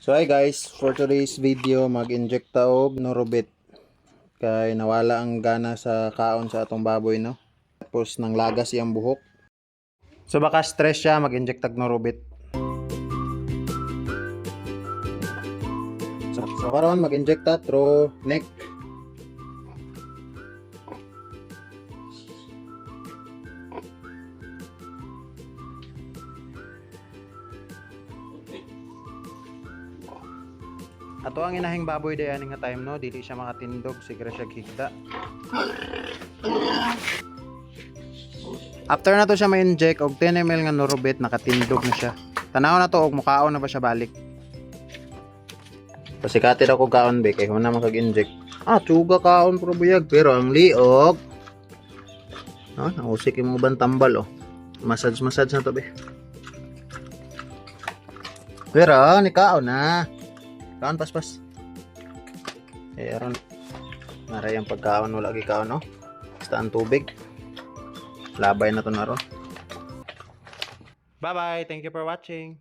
So hi guys, for today's video mag-inject ta og Norobit kay nawala ang gana sa kaon sa atong baboy no. Tapos nang lagas iyang buhok. So baka stress siya mag-inject tag Norobit. So karon mag-inject ta through neck. Ato ang inahing baboy dayan nga time no, dili siya makatindog, siguro siya higda. After na to siya ma-inject og 10 ml nga Norobit, nakatindog na siya. Tanaw na to og mukaon na ba siya balik. Pasikati daw ko kaon be kay huna makag-inject. Tsuga kaon pro buyag pero ang liog. Nausik yung mga tambal Massage na to be. Pero ni kaon na. Kaon paspas. Aron. Naray ang pagkaon wala gi kaon no. Basta ang tubig. Labay na to na ron. Bye bye. Thank you for watching.